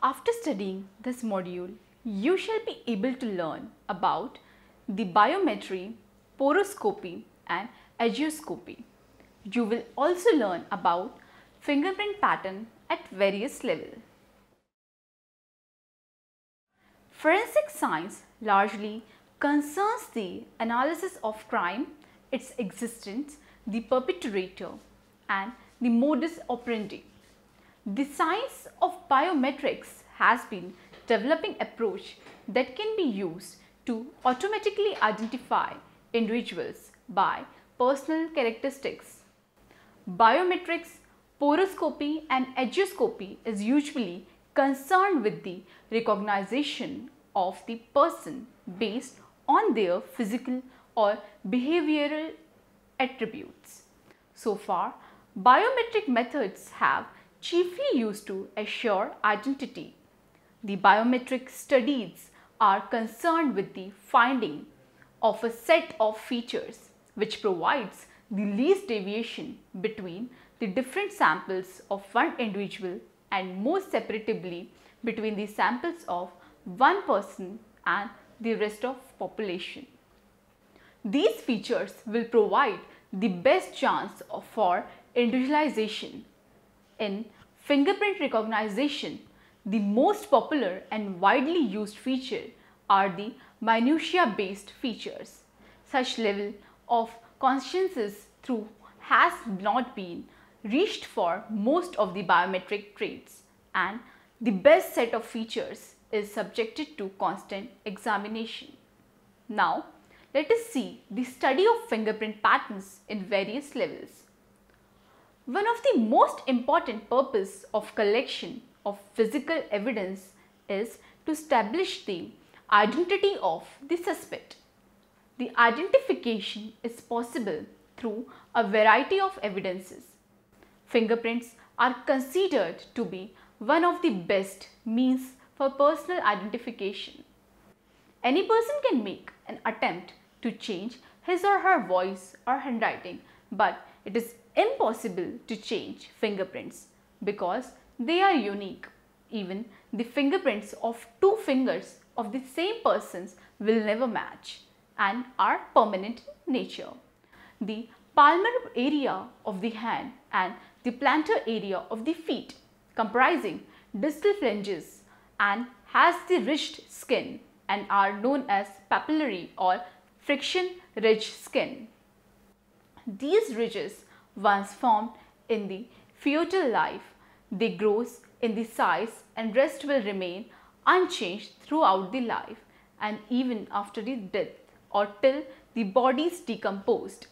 After studying this module, you shall be able to learn about the biometry, poroscopy and edgeoscopy. You will also learn about fingerprint pattern at various levels. Forensic science largely concerns the analysis of crime, its existence, the perpetrator and the modus operandi. The science of biometrics has been developing approach that can be used to automatically identify individuals by personal characteristics. Biometrics, poroscopy and edgeoscopy is usually concerned with the recognition of the person based on their physical or behavioral attributes. So far, biometric methods have chiefly used to assure identity. The biometric studies are concerned with the finding of a set of features which provides the least deviation between the different samples of one individual and most separatably between the samples of one person and the rest of population. These features will provide the best chance for individualization. In fingerprint recognition, the most popular and widely used feature are the minutia-based features. Such level of consciousness through has not been reached for most of the biometric traits, and the best set of features is subjected to constant examination. Now, let us see the study of fingerprint patterns in various levels. One of the most important purposes of collection of physical evidence is to establish the identity of the suspect. The identification is possible through a variety of evidences. Fingerprints are considered to be one of the best means for personal identification. Any person can make an attempt to change his or her voice or handwriting, but it is impossible to change fingerprints because they are unique. Even the fingerprints of two fingers of the same persons will never match and are permanent in nature. The palmar area of the hand and the plantar area of the feet comprising distal flanges and has the ridged skin and are known as papillary or friction ridge skin. These ridges, once formed in the fetal life, they grow in the size and rest will remain unchanged throughout the life and even after the death or till the body is decomposed.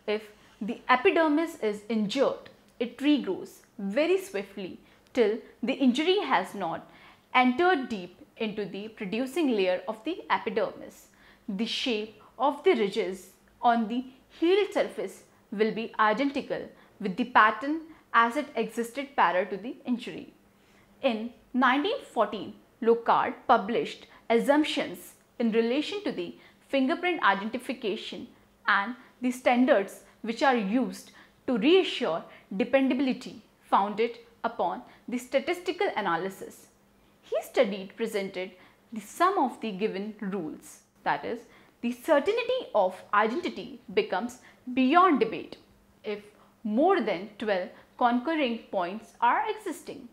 If the epidermis is injured, it regrows very swiftly till the injury has not entered deep into the producing layer of the epidermis. The shape of the ridges on the healed surface will be identical with the pattern as it existed prior to the injury. In 1914, Locard published assumptions in relation to the fingerprint identification and the standards which are used to reassure dependability founded upon the statistical analysis. He presented the sum of the given rules, that is, the certainty of identity becomes beyond debate if more than 12 concurring points are existing.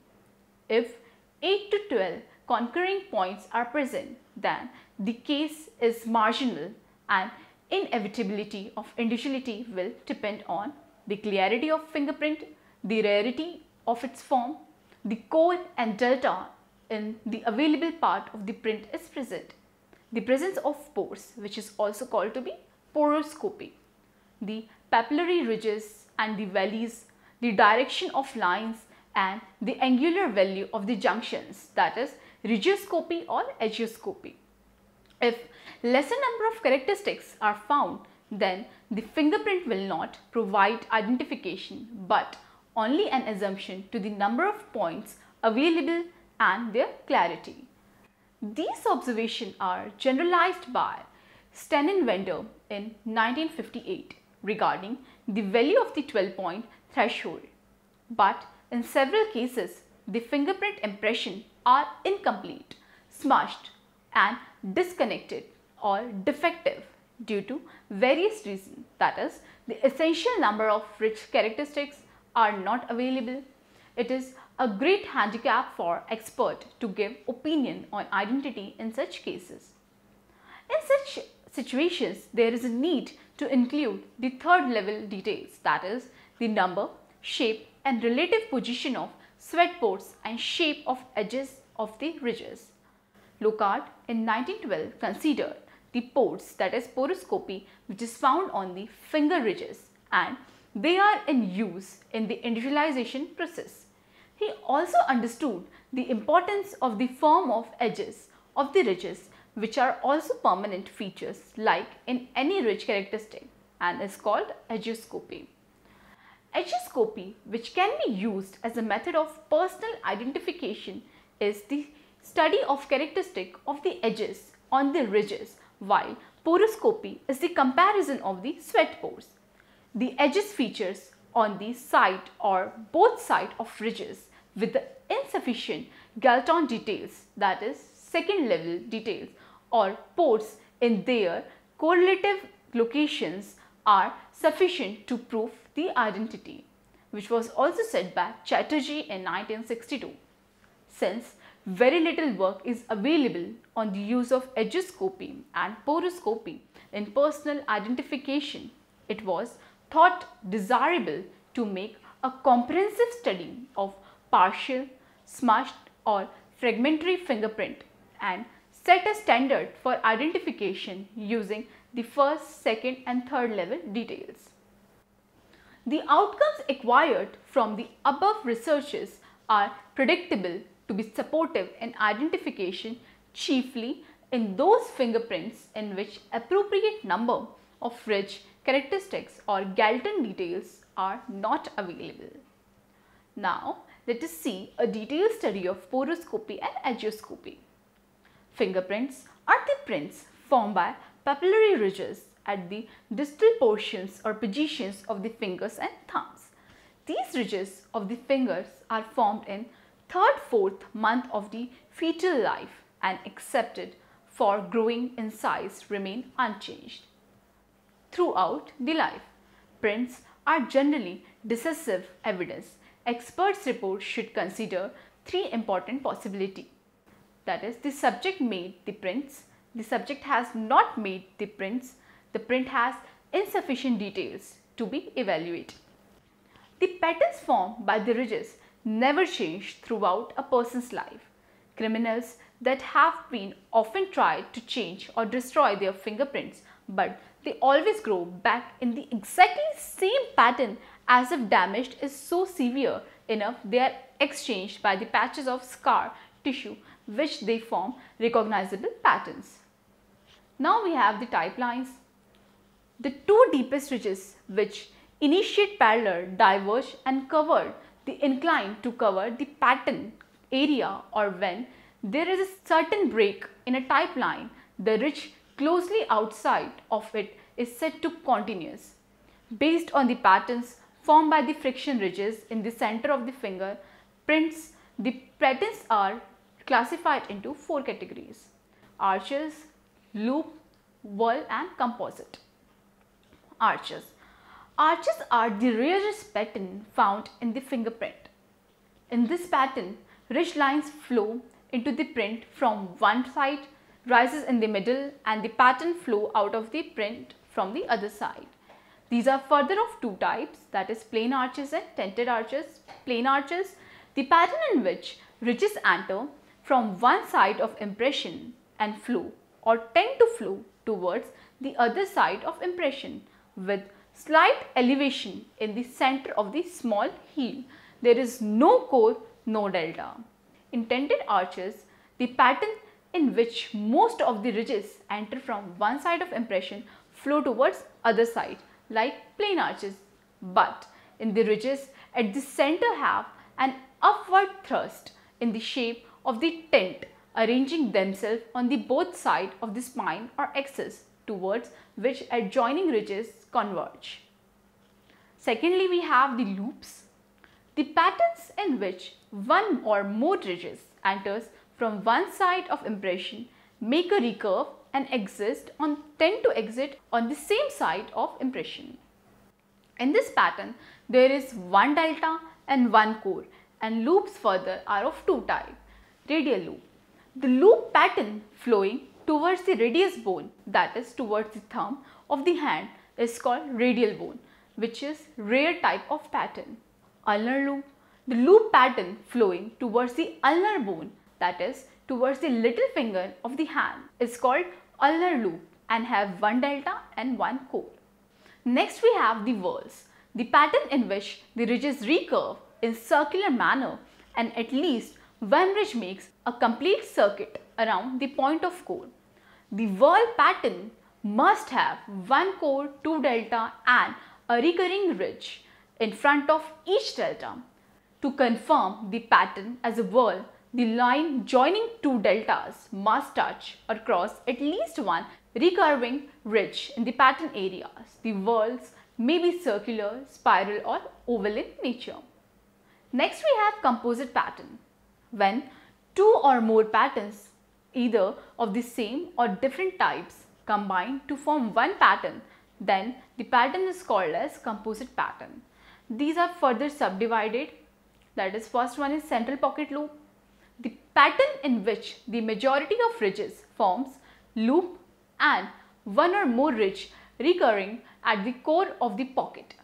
If 8 to 12 concurring points are present, then the case is marginal and inevitability of individuality will depend on the clarity of fingerprint, the rarity of its form, the core and delta in the available part of the print is present, the presence of pores, which is also called to be poroscopy, the papillary ridges and the valleys, the direction of lines and the angular value of the junctions, that is Edgeoscopy or Edgeoscopy. If lesser number of characteristics are found, then the fingerprint will not provide identification but only an assumption to the number of points available and their clarity. These observations are generalized by Stenenwender in 1958 regarding the value of the 12-point threshold. But in several cases, the fingerprint impression are incomplete, smushed and disconnected or defective due to various reasons, that is, the essential number of rich characteristics are not available. It is a great handicap for expert to give opinion on identity in such cases. In such situations, there is a need to include the third level details, that is, the number, shape and relative position of sweat ports and shape of edges of the ridges. Locard in 1912 considered the ports, that is poroscopy, which is found on the finger ridges, and they are in use in the individualization process. He also understood the importance of the form of edges of the ridges, which are also permanent features like in any ridge characteristic, and is called edgeoscopy. Edgeoscopy, which can be used as a method of personal identification, is the study of characteristic of the edges on the ridges, while poroscopy is the comparison of the sweat pores. The edges features on the side or both sides of ridges with the insufficient Galton details, that is second level details, or ports in their correlative locations are sufficient to prove the identity, which was also said by Chatterjee in 1962. Since very little work is available on the use of edgeoscopy and poroscopy in personal identification, it was thought desirable to make a comprehensive study of partial, smushed or fragmentary fingerprint and set a standard for identification using the first, second and third level details. The outcomes acquired from the above researches are predictable to be supportive in identification, chiefly in those fingerprints in which appropriate number of ridge characteristics or Galton details are not available. Now, let us see a detailed study of poroscopy and edgeoscopy. Fingerprints are the prints formed by papillary ridges at the distal portions or positions of the fingers and thumbs. These ridges of the fingers are formed in 3rd-4th month of the fetal life and accepted for growing in size remain unchanged throughout the life. Prints are generally decisive evidence. Experts' reports should consider 3 important possibilities. That is, the subject made the prints, the subject has not made the prints, the print has insufficient details to be evaluated. The patterns formed by the ridges never change throughout a person's life. Criminals that have been often tried to change or destroy their fingerprints, but they always grow back in the exactly same pattern as if damage is so severe enough they are exchanged by the patches of scar tissue which they form recognizable patterns. Now we have the type lines. The 2 deepest ridges which initiate parallel, diverge and cover the incline to cover the pattern area, or when there is a certain break in a type line, the ridge closely outside of it is said to continuous. Based on the patterns formed by the friction ridges in the center of the finger prints, the patterns are classified into 4 categories: arches, loop, whirl and composite. Arches. Arches are the rarest pattern found in the fingerprint. In this pattern, ridge lines flow into the print from one side, rises in the middle, and the pattern flow out of the print from the other side. These are further of 2 types, that is plain arches and tented arches. Plain arches, the pattern in which ridges enter from one side of impression and flow or tend to flow towards the other side of impression with slight elevation in the center of the small heel. There is no core, no delta. In tented arches, the pattern in which most of the ridges enter from one side of impression flow towards other side like plain arches, but in the ridges at the center have an upward thrust in the shape of the tent, arranging themselves on the both sides of the spine or axis towards which adjoining ridges converge. Secondly, we have the loops, the patterns in which one or more ridges enters from one side of impression, make a recurve and tend to exit on the same side of impression. In this pattern, there is one delta and one core, and loops further are of two types. Radial loop. The loop pattern flowing towards the radius bone, that is towards the thumb of the hand, is called radial bone, which is rare type of pattern. Ulnar loop. The loop pattern flowing towards the ulnar bone, that is towards the little finger of the hand, is called ulnar loop and have one delta and one core. Next we have the whorls, the pattern in which the ridges recurve in circular manner and at least one ridge makes a complete circuit around the point of core. The whorl pattern must have one core, two delta and a recurring ridge in front of each delta. To confirm the pattern as a whorl, the line joining two deltas must touch or cross at least one recurving ridge in the pattern areas. The whorls may be circular, spiral or oval in nature. Next we have composite pattern. When two or more patterns, either of the same or different types, combine to form one pattern, then the pattern is called as composite pattern. These are further subdivided. That is, first one is central pocket loop, the pattern in which the majority of ridges forms loop and one or more ridge recurring at the core of the pocket.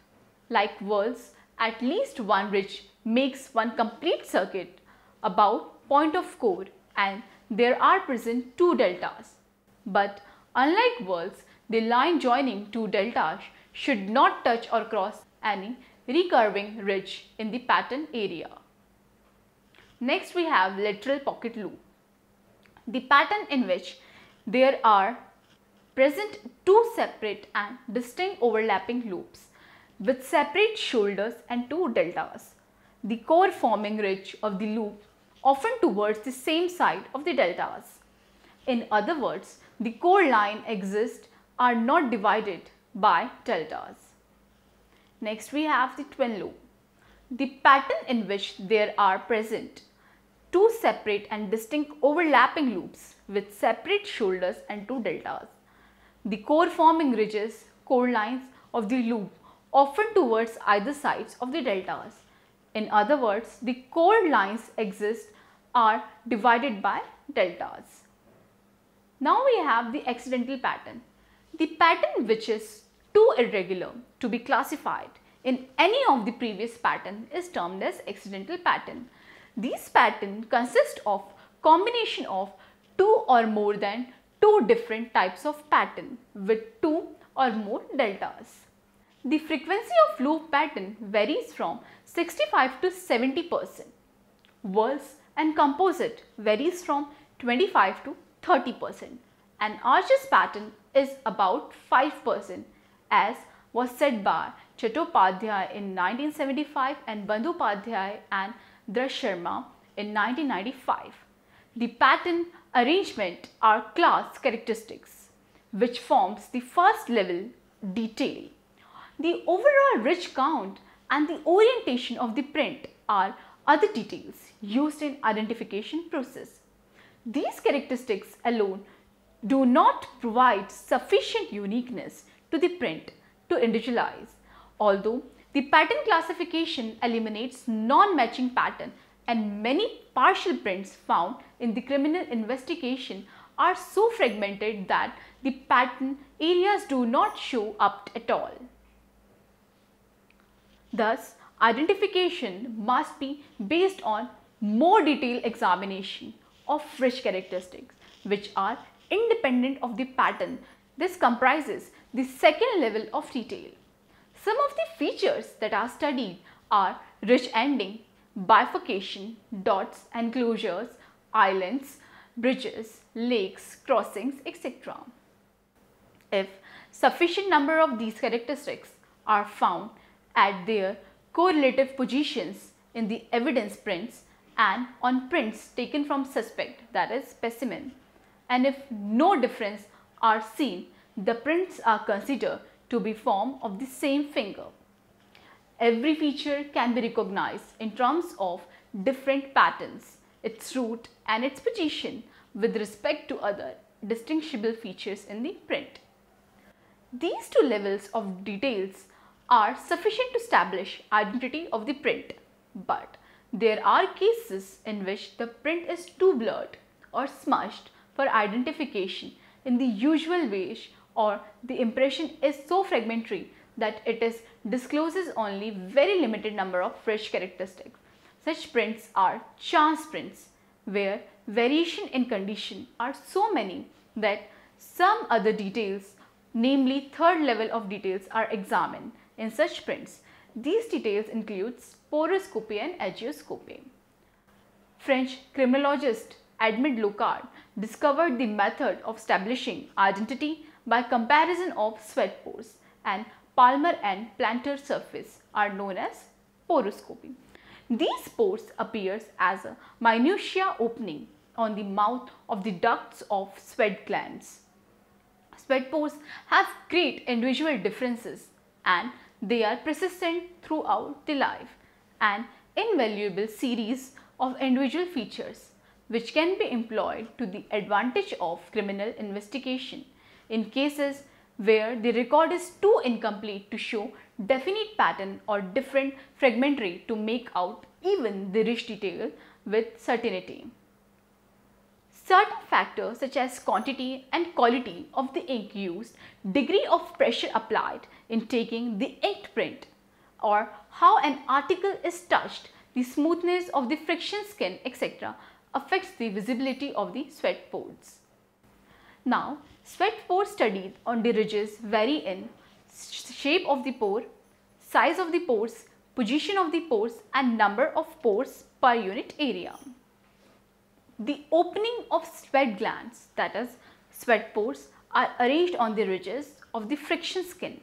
Like whorls, at least one ridge makes one complete circuit about point of core and there are present two deltas. But unlike whorls, the line joining two deltas should not touch or cross any recurving ridge in the pattern area. Next we have lateral pocket loop, the pattern in which there are present two separate and distinct overlapping loops with separate shoulders and two deltas. The core forming ridge of the loop often towards the same side of the deltas. In other words, the core line exists are not divided by deltas. Next we have the twin loop, the pattern in which there are present two separate and distinct overlapping loops with separate shoulders and two deltas. The core forming ridges, core lines of the loop often towards either sides of the deltas. In other words, the core lines exist are divided by deltas. Now we have the accidental pattern, the pattern which is too irregular to be classified in any of the previous pattern is termed as accidental pattern. These patterns consist of combination of two or more than two different types of pattern with two or more deltas. The frequency of loop pattern varies from 65 to 70%. Whorls and composite varies from 25 to 30%. And arches pattern is about 5%, as was said by Chattopadhyay in 1975 and Bandyopadhyay and Drash Sharma in 1995. The pattern arrangement are class characteristics, which forms the first level detail. The overall ridge count and the orientation of the print are other details used in identification process. These characteristics alone do not provide sufficient uniqueness to the print to individualize, although the pattern classification eliminates non-matching pattern and many partial prints found in the criminal investigation are so fragmented that the pattern areas do not show up at all. Thus, identification must be based on more detailed examination of ridge characteristics which are independent of the pattern. This comprises the second level of detail. Some of the features that are studied are ridge ending, bifurcation, dots, enclosures, islands, bridges, lakes, crossings, etc. If sufficient number of these characteristics are found at their correlative positions in the evidence prints and on prints taken from suspect, that is specimen, and if no difference are seen, the prints are considered to be form of the same finger. Every feature can be recognized in terms of different patterns its root and its position with respect to other distinguishable features in the print. These two levels of details are sufficient to establish identity of the print, but there are cases in which the print is too blurred or smudged for identification in the usual way, or the impression is so fragmentary that it discloses only very limited number of rich characteristics. Such prints are chance prints, where variation in condition are so many that some other details, namely third level of details, are examined in such prints. These details include poroscopy and edgeoscopy. French criminologist Edmond Locard discovered the method of establishing identity by comparison of sweat pores, and Palmer and Planter's surface are known as poroscopy. These pores appears as a minutiae opening on the mouth of the ducts of sweat glands. Sweat pores have great individual differences and they are persistent throughout the life, an invaluable series of individual features which can be employed to the advantage of criminal investigation in cases where the record is too incomplete to show definite pattern or different fragmentary to make out even the rich detail with certainty. Certain factors such as quantity and quality of the ink used, degree of pressure applied in taking the inked print, or how an article is touched, the smoothness of the friction skin, etc. affects the visibility of the sweat pores. Now, sweat pores studied on the ridges vary in shape of the pore, size of the pores, position of the pores and number of pores per unit area. The opening of sweat glands, that is sweat pores, are arranged on the ridges of the friction skin,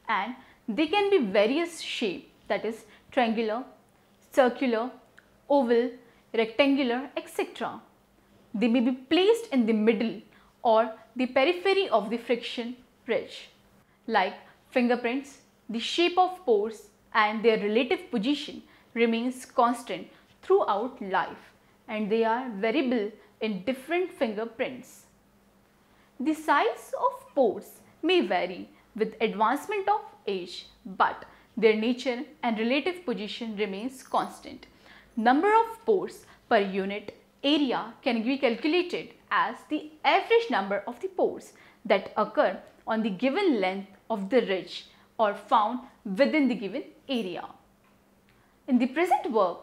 and they can be various shape, that is triangular, circular, oval, rectangular, etc. They may be placed in the middle or the periphery of the friction ridge. Like fingerprints, the shape of pores and their relative position remains constant throughout life, and they are variable in different fingerprints. The size of pores may vary with advancement of age, but their nature and relative position remains constant. Number of pores per unit area can be calculated as the average number of the pores that occur on the given length of the ridge or found within the given area. In the present work,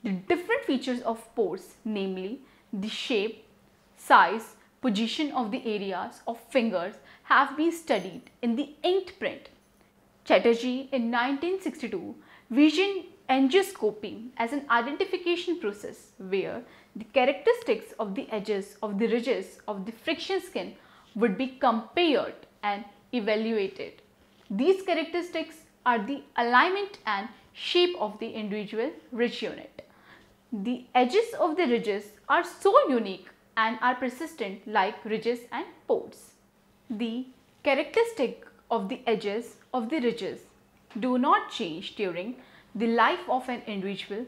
the different features of pores, namely the shape, size, position of the areas of fingers, have been studied in the inked print. Chatterjee in 1962 visioned Edgeoscopy as an identification process where the characteristics of the edges of the ridges of the friction skin would be compared and evaluated. These characteristics are the alignment and shape of the individual ridge unit. The edges of the ridges are so unique and are persistent like ridges and pores. The characteristic of the edges of the ridges do not change during the life of an individual,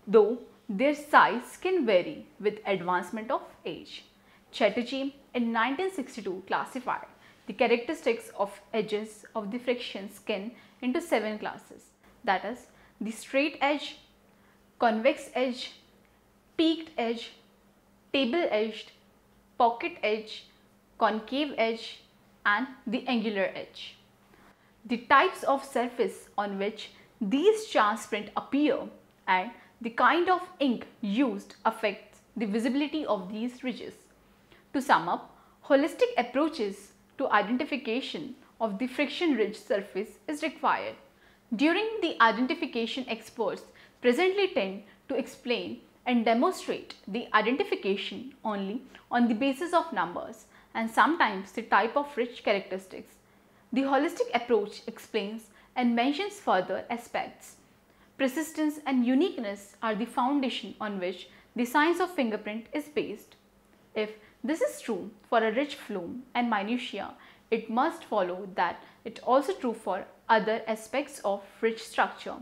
though their size can vary with advancement of age. Chatterjee in 1962 classified the characteristics of edges of the friction skin into 7 classes, that is the straight edge, convex edge, peaked edge, table edged, pocket edge, concave edge and the angular edge. The types of surface on which these chance prints appear and the kind of ink used affects the visibility of these ridges. To sum up, holistic approaches to identification of the friction ridge surface is required. During the identification, experts presently tend to explain and demonstrate the identification only on the basis of numbers and sometimes the type of ridge characteristics. The holistic approach explains and mentions further aspects. Persistence and uniqueness are the foundation on which the science of fingerprint is based. If this is true for a rich flume and minutiae, it must follow that it also true for other aspects of ridge structure.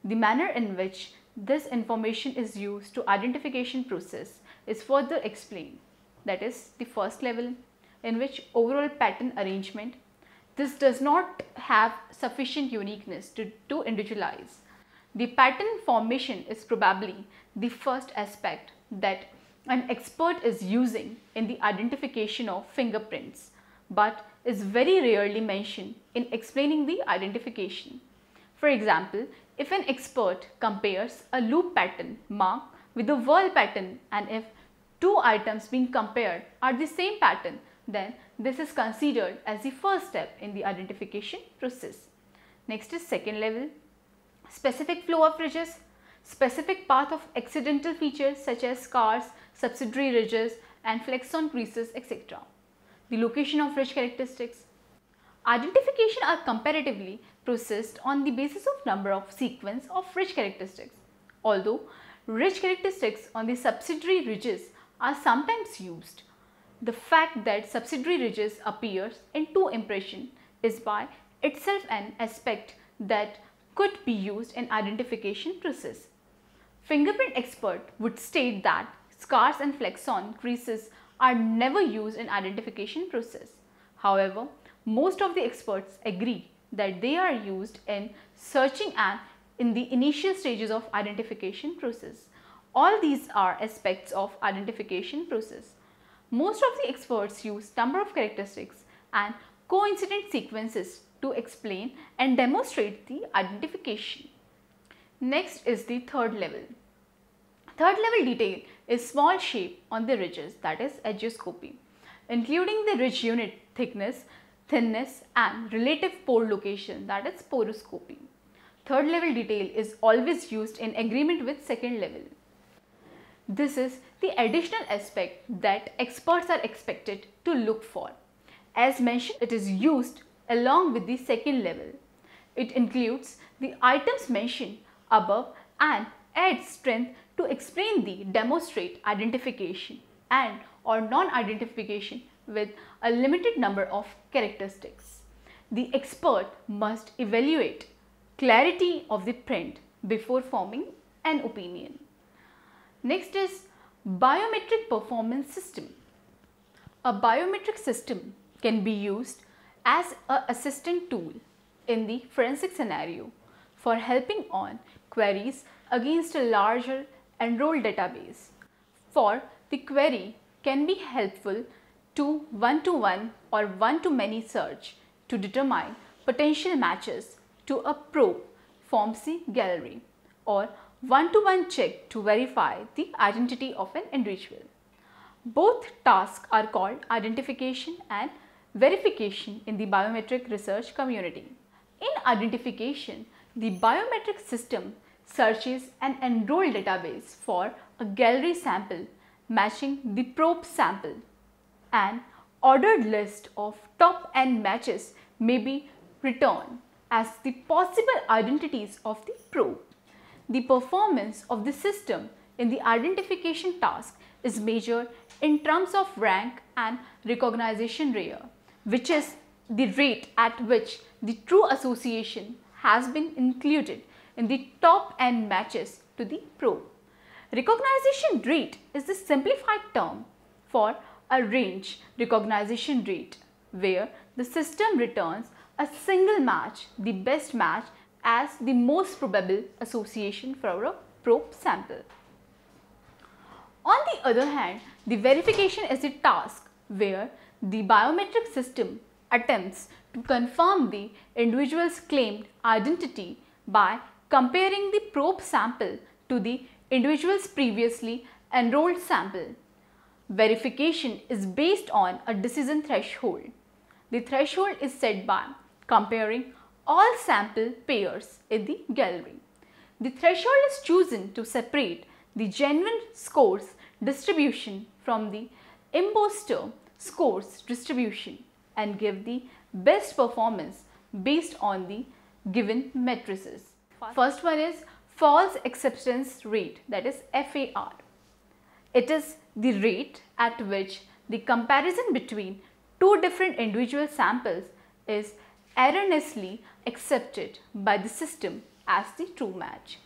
The manner in which this information is used to identification process is further explained. That is the first level, in which overall pattern arrangement. This does not have sufficient uniqueness to individualize. The pattern formation is probably the first aspect that an expert is using in the identification of fingerprints, but is very rarely mentioned in explaining the identification. For example, if an expert compares a loop pattern mark with a whirl pattern, and if two items being compared are the same pattern, then this is considered as the first step in the identification process. Next is second level, specific flow of ridges, specific path of accidental features such as scars, subsidiary ridges and flexon creases, etc. The location of ridge characteristics. Identification are comparatively processed on the basis of number of sequence of ridge characteristics. Although ridge characteristics on the subsidiary ridges are sometimes used, the fact that subsidiary ridges appears in two impression is by itself an aspect that could be used in identification process. Fingerprint expert would state that scars and flexon creases are never used in identification process. However, most of the experts agree that they are used in searching and in the initial stages of identification process. All these are aspects of identification process. Most of the experts use number of characteristics and coincident sequences to explain and demonstrate the identification. Next is the third level. Third level detail is small shape on the ridges, that is edgeoscopy, including the ridge unit thickness, thinness and relative pore location, that is poroscopy. Third level detail is always used in agreement with second level. This is the additional aspect that experts are expected to look for. As mentioned, it is used along with the second level. It includes the items mentioned above and adds strength to explain the demonstrate identification and or non-identification with a limited number of characteristics. The expert must evaluate clarity of the print before forming an opinion. Next is biometric performance system. A biometric system can be used as an assistant tool in the forensic scenario for helping on queries against a larger enrolled database. For the query can be helpful to one-to-one or one-to-many search to determine potential matches to a probe forms the gallery, or one-to-one check to verify the identity of an individual. Both tasks are called identification and verification in the biometric research community. In identification, the biometric system searches an enrolled database for a gallery sample matching the probe sample. An ordered list of top n matches may be returned as the possible identities of the probe. The performance of the system in the identification task is measured in terms of rank and recognition rate, which is the rate at which the true association has been included in the top n matches to the probe. Recognition rate is the simplified term for a range recognition rate, where the system returns a single match, the best match, as the most probable association for a probe sample. On the other hand, the verification is a task where the biometric system attempts to confirm the individual's claimed identity by comparing the probe sample to the individual's previously enrolled sample. Verification is based on a decision threshold. The threshold is set by comparing all sample pairs in the gallery. The threshold is chosen to separate the genuine scores distribution from the imposter scores distribution and give the best performance based on the given matrices. First one is false acceptance rate, that is FAR. It is the rate at which the comparison between two different individual samples is erroneously accepted by the system as the true match.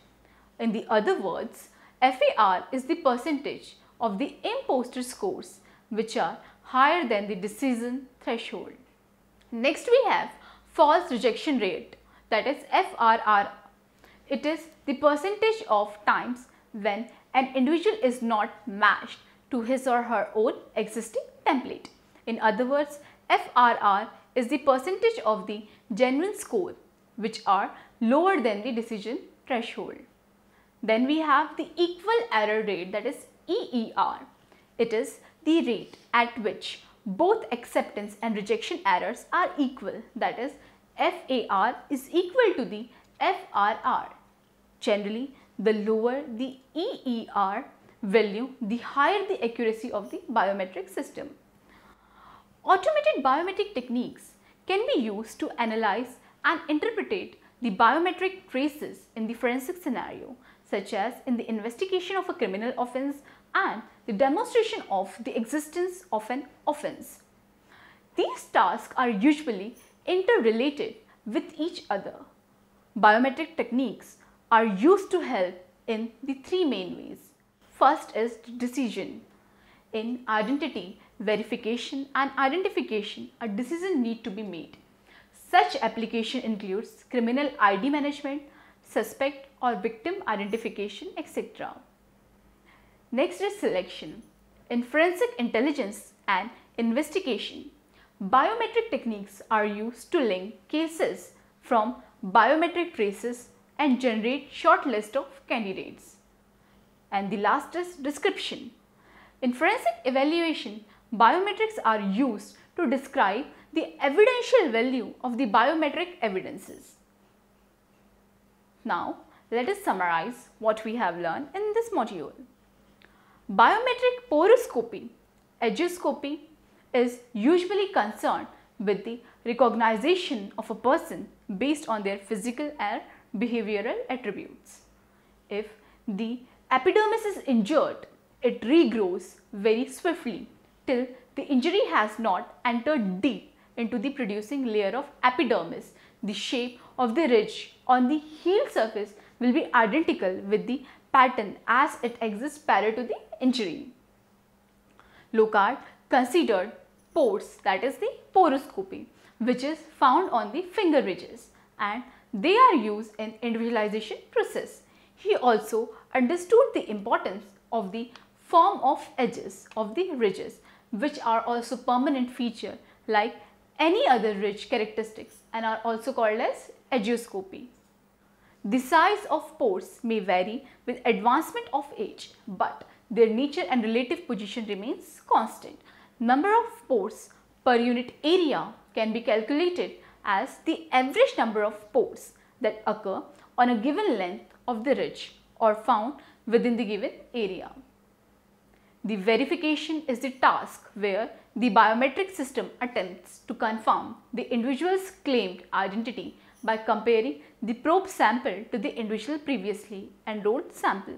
In the other words, FAR is the percentage of the imposter scores which are higher than the decision threshold. Next we have false rejection rate, that is FRR. It is the percentage of times when an individual is not matched to his or her own existing template. In other words, FRR is the percentage of the genuine score which are lower than the decision threshold. Then we have the equal error rate, that is EER. It is the rate at which both acceptance and rejection errors are equal, that is FAR is equal to the FRR. Generally, the lower the EER value, the higher the accuracy of the biometric system. Automated biometric techniques can be used to analyze and interpret the biometric traces in the forensic scenario, such as in the investigation of a criminal offense and the demonstration of the existence of an offense. These tasks are usually interrelated with each other. Biometric techniques are used to help in the three main ways. First is decision. In identity verification and identification, a decision need to be made. Such application includes criminal ID management, suspect or victim identification, etc. Next is selection. In forensic intelligence and investigation, biometric techniques are used to link cases from biometric traces and generate short list of candidates. And the last is description. In forensic evaluation, biometrics are used to describe the evidential value of the biometric evidences. Now, let us summarize what we have learned in this module. Biometric poroscopy, edgeoscopy, is usually concerned with the recognition of a person based on their physical and behavioral attributes. If the epidermis is injured, it regrows very swiftly till the injury has not entered deep into the producing layer of epidermis. The shape of the ridge on the heel surface will be identical with the pattern as it exists prior to the injury. Locard considered pores, that is the poroscopy, which is found on the finger ridges, and they are used in individualization process. He also understood the importance of the form of edges of the ridges, which are also permanent feature like any other ridge characteristics and are also called as edgeoscopy. The size of pores may vary with advancement of age, but their nature and relative position remains constant. Number of pores per unit area can be calculated as the average number of pores that occur on a given length of the ridge or found within the given area. The verification is the task where the biometric system attempts to confirm the individual's claimed identity by comparing the probe sample to the individual previously enrolled sample.